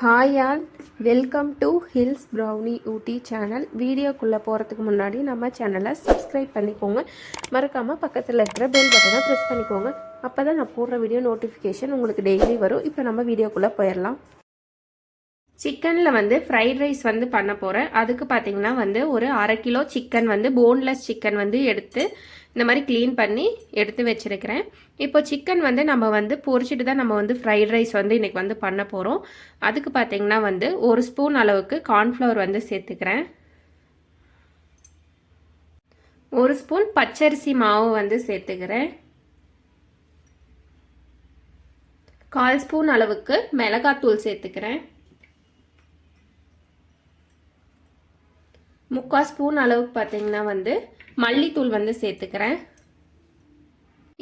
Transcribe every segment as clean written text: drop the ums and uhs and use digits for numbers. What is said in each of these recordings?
Hi all, welcome to hills brownie Ooty channel. வீடியோக்குள்ளே போகிறதுக்கு முன்னாடி நம்ம சேனலை சப்ஸ்கிரைப் பண்ணிக்கோங்க. மறக்காமல் பக்கத்தில் இருக்கிற பெல் பட்டனை ப்ரெஸ் பண்ணிக்கோங்க. அப்போ தான் நான் போடுற வீடியோ நோட்டிஃபிகேஷன் உங்களுக்கு டெய்லி வரும். இப்போ நம்ம வீடியோக்குள்ளே போயிடலாம். சிக்கனில் ஃப்ரைட் ரைஸ் பண்ண போகிறேன். அதுக்கு பார்த்திங்கன்னா ஒரு 1/2 கிலோ சிக்கன் போன்லெஸ் சிக்கன் எடுத்து இந்த மாதிரி க்ளீன் பண்ணி எடுத்து வச்சுருக்கிறேன். இப்போ சிக்கன் நம்ம பொரிச்சிட்டு தான் நம்ம ஃப்ரைட் ரைஸ் இன்றைக்கி பண்ண போகிறோம். அதுக்கு பார்த்திங்கன்னா 1 ஸ்பூன் அளவுக்கு கார்ன்ஃப்ளவர் சேர்த்துக்கிறேன். 1 ஸ்பூன் பச்சரிசி மாவு சேர்த்துக்கிறேன். 1/4 ஸ்பூன் அளவுக்கு மிளகாத்தூள் சேர்த்துக்கிறேன். 3/4 ஸ்பூன் அளவுக்கு பார்த்திங்கன்னா மல்லித்தூள் சேர்த்துக்கிறேன்.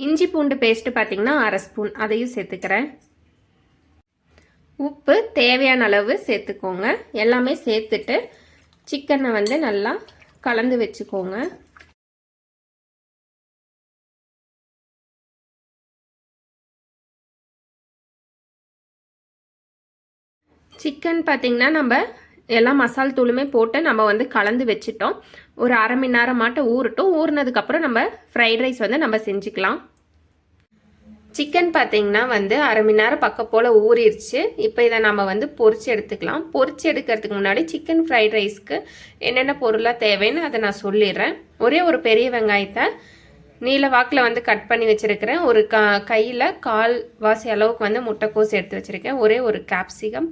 இஞ்சி பூண்டு பேஸ்ட்டு பார்த்திங்கன்னா 1/2 ஸ்பூன் அதையும் சேர்த்துக்கிறேன். உப்பு தேவையான அளவு சேர்த்துக்கோங்க. எல்லாமே சேர்த்துட்டு சிக்கனை நல்லா கலந்து வச்சுக்கோங்க. சிக்கன் பார்த்திங்கன்னா நம்ம எல்லா மசால் தூளுமே போட்டு நம்ம கலந்து வச்சிட்டோம். ஒரு 1/2 மணி நேரம் மாட்டம் ஊறட்டும். ஊறினதுக்கப்புறம் நம்ம ஃப்ரைட் ரைஸ் நம்ம செஞ்சுக்கலாம். சிக்கன் பார்த்திங்கன்னா 1/2 மணி நேரம் பக்கம் போல் ஊறிடுச்சு. இப்போ இதை நம்ம பொரிச்சு எடுத்துக்கலாம். பொரிச்சு எடுக்கிறதுக்கு முன்னாடி சிக்கன் ஃப்ரைட் ரைஸ்க்கு என்னென்ன பொருளாக தேவைன்னு அதை நான் சொல்லிடுறேன். ஒரே ஒரு பெரிய வெங்காயத்தை நீல வாக்கில் கட் பண்ணி வச்சுருக்கிறேன். ஒரு கையில் 1/4 வாசி அளவுக்கு முட்டைக்கோஸ் எடுத்து வச்சுருக்கேன். ஒரே ஒரு கேப்சிகம்,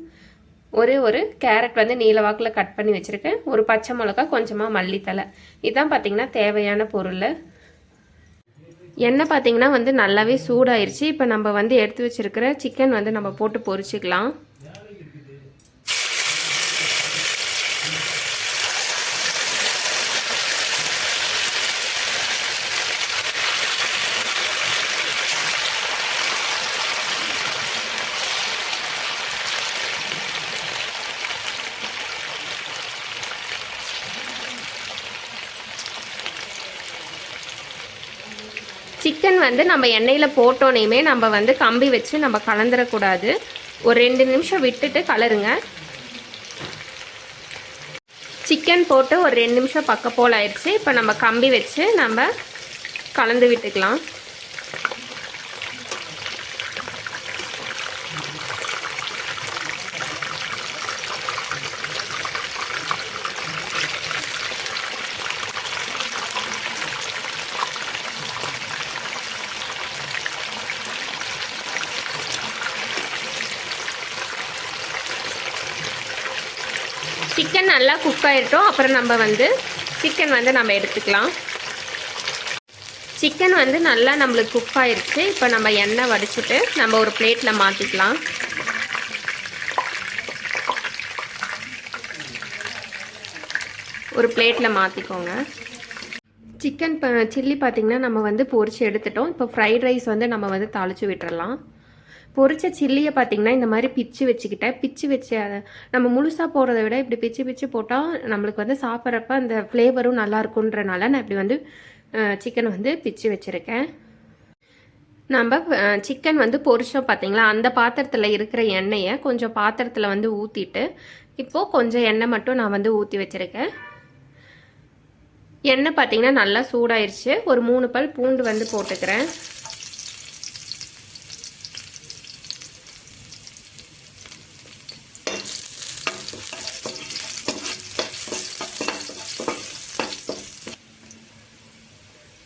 ஒரே ஒரு கேரட் நீல வாக்கில் கட் பண்ணி வச்சுருக்கேன். ஒரு பச்சை மிளகா, கொஞ்சமாக மல்லித்தலை. இதுதான் பார்த்திங்கன்னா தேவையான பொருள். எண்ணெய் பார்த்திங்கன்னா நல்லாவே சூடாயிருச்சு. இப்போ நம்ம எடுத்து வச்சுருக்கிற சிக்கன் நம்ம போட்டு பொரிச்சிக்கலாம். சிக்கன் நம்ம எண்ணெயில் போட்டோன்னே நம்ம கம்பி வச்சு நம்ம கலந்துடக்கூடாது. ஒரு 2 நிமிஷம் விட்டுட்டு கலருங்க. சிக்கன் போட்டு ஒரு 2 நிமிஷம் பக்கம் போல் ஆயிடுச்சு. இப்போ நம்ம கம்பி வச்சு நம்ம கலந்து விட்டுக்கலாம். சிக்கன் நல்லா குக் ஆகிட்டோம். அப்புறம் நம்ம சிக்கன் நம்ம எடுத்துக்கலாம். சிக்கன் நல்லா நம்மளுக்கு குக் ஆகிடுச்சு. இப்போ நம்ம எண்ணெய் வடிச்சிட்டு நம்ம ஒரு பிளேட்டில் மாற்றிக்கலாம். ஒரு பிளேட்டில் மாற்றிக்கோங்க. சிக்கன் சில்லி பார்த்திங்கன்னா நம்ம பொரிச்சு எடுத்துட்டோம். இப்போ ஃப்ரைட் ரைஸ் நம்ம தாளித்து விட்டுறலாம். பொரிச்ச சில்லியை பார்த்திங்கன்னா இந்த மாதிரி பிச்சு வச்சுக்கிட்டேன். பிச்சு வச்சு நம்ம முழுசாக போடுறத விட இப்படி பிச்சு பிச்சு போட்டால் நம்மளுக்கு சாப்பிட்றப்ப அந்த ஃப்ளேவரும் நல்லா இருக்குன்றனால நான் இப்படி சிக்கன் பிச்சு வச்சுருக்கேன். நம்ம சிக்கன் பொரிச்சோம் பார்த்திங்களா, அந்த பாத்திரத்தில் இருக்கிற எண்ணெயை கொஞ்சம் பாத்திரத்தில் ஊற்றிட்டு இப்போது கொஞ்சம் எண்ணெய் மட்டும் நான் ஊற்றி வச்சுருக்கேன். எண்ணெய் பார்த்திங்கன்னா நல்லா சூடாயிருச்சு. ஒரு 3 பல் பூண்டு போட்டுக்கிறேன்.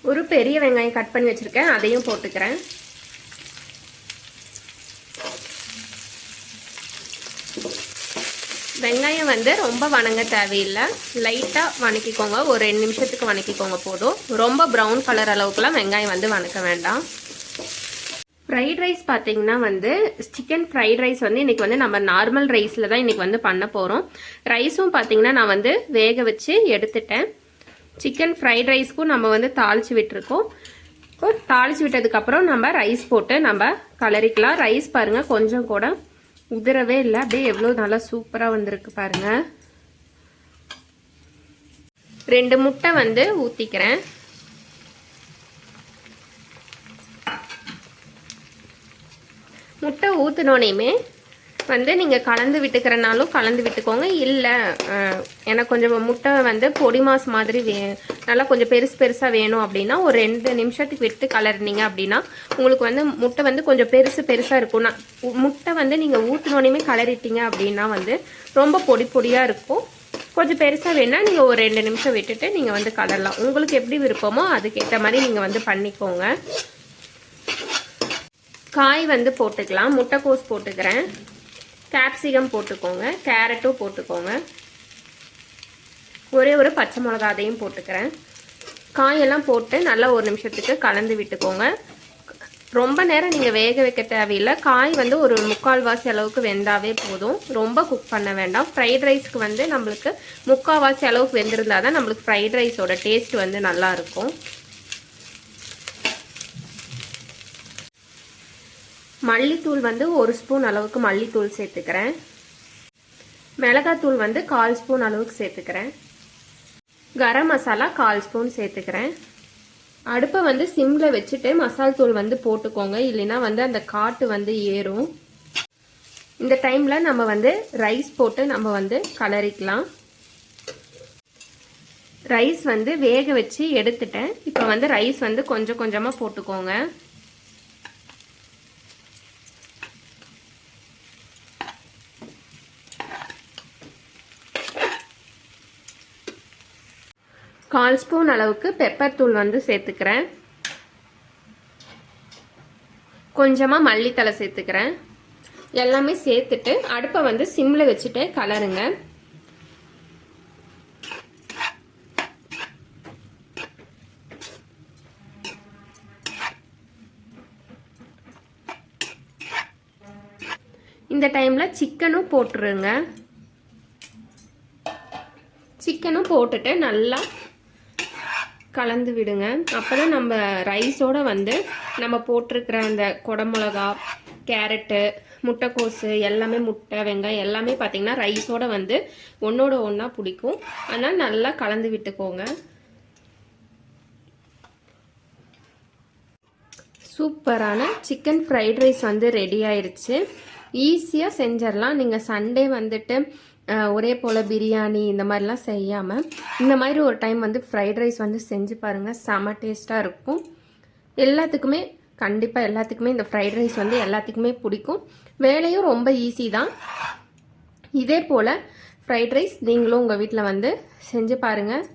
ஒரு பெரிய வெங்காயம் கட் பண்ணி வச்சுருக்கேன், அதையும் போட்டுக்கிறேன். வெங்காயம் ரொம்ப வணங்க தேவையில்லை, லைட்டாக வணக்கிக்கோங்க. ஒரு 2 நிமிஷத்துக்கு வணக்கிக்கோங்க போதும். ரொம்ப ப்ரௌன் கலர் அளவுக்குலாம் வெங்காயம் வணக்க வேண்டாம். ஃப்ரைட் ரைஸ் பார்த்திங்கன்னா சிக்கன் ஃப்ரைட் ரைஸ் இன்றைக்கி நம்ம நார்மல் ரைஸில் தான் இன்றைக்கி பண்ண போகிறோம். ரைஸும் பார்த்திங்கன்னா நான் வேக வச்சு எடுத்துட்டேன். சிக்கன் ஃப்ரைட் ரைஸ்க்கும் நம்ம தாளித்து விட்டுருக்கோம். இப்போ தாளித்து விட்டதுக்கப்புறம் நம்ம ரைஸ் போட்டு நம்ம கலரிக்கலாம். ரைஸ் பாருங்கள் கொஞ்சம் கூட உதிரவே இல்லை, அப்படியே எவ்வளோ நல்லா சூப்பராக வந்திருக்கு பாருங்கள். 2 முட்டை ஊற்றிக்கிறேன். முட்டை ஊற்றினோனையுமே வந்து நீங்கள் கலந்து விட்டுக்கிறனாலும் கலந்து விட்டுக்கோங்க. இல்லை எனக்கு கொஞ்சம் முட்டை வந்து பொடி மாஸ் மாதிரி நல்லா கொஞ்சம் பெருசாக வேணும் அப்படின்னா ஒரு 2 நிமிஷத்துக்கு விட்டு கலர்னீங்க அப்படின்னா உங்களுக்கு வந்து முட்டை வந்து கொஞ்சம் பெருசாக இருக்கும்னா முட்டை வந்து நீங்கள் ஊற்றினோடனே கலரிட்டீங்க அப்படின்னா வந்து ரொம்ப பொடியாக இருக்கும். கொஞ்சம் பெருசாக வேணால் நீங்கள் ஒரு 2 நிமிஷம் விட்டுட்டு நீங்கள் வந்து கலரலாம். உங்களுக்கு எப்படி விருப்பமோ அதுக்கேற்ற மாதிரி நீங்கள் வந்து பண்ணிக்கோங்க. காய் வந்து போட்டுக்கலாம். முட்டைக்கோஸ் போட்டுக்கிறேன், கேப்சிகம் போட்டுக்கோங்க, கேரட்டும் போட்டுக்கோங்க, ஒரே ஒரு பச்சை மிளகா அதையும் போட்டுக்கிறேன். காயெல்லாம் போட்டு நல்லா ஒரு நிமிஷத்துக்கு கலந்து விட்டுக்கோங்க. ரொம்ப நேரம் நீங்கள் வேக வைக்க தேவையில்லை. காய் வந்து ஒரு 3/4 அளவுக்கு வெந்தாவே போதும். ரொம்ப குக் பண்ண வேண்டாம். ஃப்ரைட் ரைஸ்க்கு வந்து நம்மளுக்கு 3/4 அளவுக்கு வெந்திருந்தால் தான் நம்மளுக்கு ஃப்ரைட் ரைஸோட டேஸ்ட் வந்து நல்லாயிருக்கும். மல்லித்தூள் வந்து 1 ஸ்பூன் அளவுக்கு மல்லித்தூள் சேர்த்துக்கிறேன். மிளகாத்தூள் வந்து 1/4 ஸ்பூன் அளவுக்கு சேர்த்துக்கிறேன். கரம் மசாலா 1/4 ஸ்பூன் சேர்த்துக்கிறேன். அடுப்பை வந்து சிம்மில் வச்சுட்டு மசால் தூள் வந்து போட்டுக்கோங்க, இல்லைன்னா வந்து அந்த காட்டு வந்து ஏறும். இந்த டைமில் நம்ம வந்து ரைஸ் போட்டு நம்ம வந்து கலரிக்கலாம். ரைஸ் வந்து வேக வச்சு எடுத்துட்டேன். இப்போ வந்து ரைஸ் வந்து கொஞ்சம் கொஞ்சமாக போட்டுக்கோங்க. கால் ஸ்பூன் அளவுக்கு பெப்பர் தூள் வந்து சேர்த்துக்கிறேன். கொஞ்சமாக மல்லித்தலை சேர்த்துக்கிறேன். எல்லாமே சேர்த்துட்டு அடுப்பை வந்து சிம்மில் வச்சுட்டு கலருங்க. இந்த டைமில் சிக்கனும் போட்டுருங்க. சிக்கனும் போட்டுட்டு நல்லா கலந்து விடுங்க. அப்போ தான் நம்ம ரைஸோடு வந்து நம்ம போட்டிருக்கிற அந்த குடமிளகா, கேரட்டு, முட்டைக்கோஸு எல்லாமே, முட்டை, வெங்காயம் எல்லாமே பார்த்திங்கன்னா ரைஸோடு வந்து ஒன்றோட ஒன்றா பிடிக்கும். அதனால் நல்லா கலந்து விட்டுக்கோங்க. சூப்பரான சிக்கன் ஃப்ரைட் ரைஸ் வந்து ரெடி ஆயிடுச்சு. ஈஸியாக செஞ்சிடலாம். நீங்கள் சண்டே வந்துட்டு ஒரே போல் பிரியாணி இந்த மாதிரிலாம் செய்யாமல் இந்த மாதிரி ஒரு டைம் வந்து ஃப்ரைட் ரைஸ் வந்து செஞ்சு பாருங்கள். செம டேஸ்ட்டாக இருக்கும். எல்லாத்துக்குமே கண்டிப்பாக எல்லாத்துக்குமே இந்த ஃப்ரைட் ரைஸ் வந்து எல்லாத்துக்குமே பிடிக்கும். வேலையும் ரொம்ப ஈஸி தான். இதே போல் ஃப்ரைட் ரைஸ் நீங்களும் உங்கள் வீட்டில் வந்து செஞ்சு பாருங்கள்.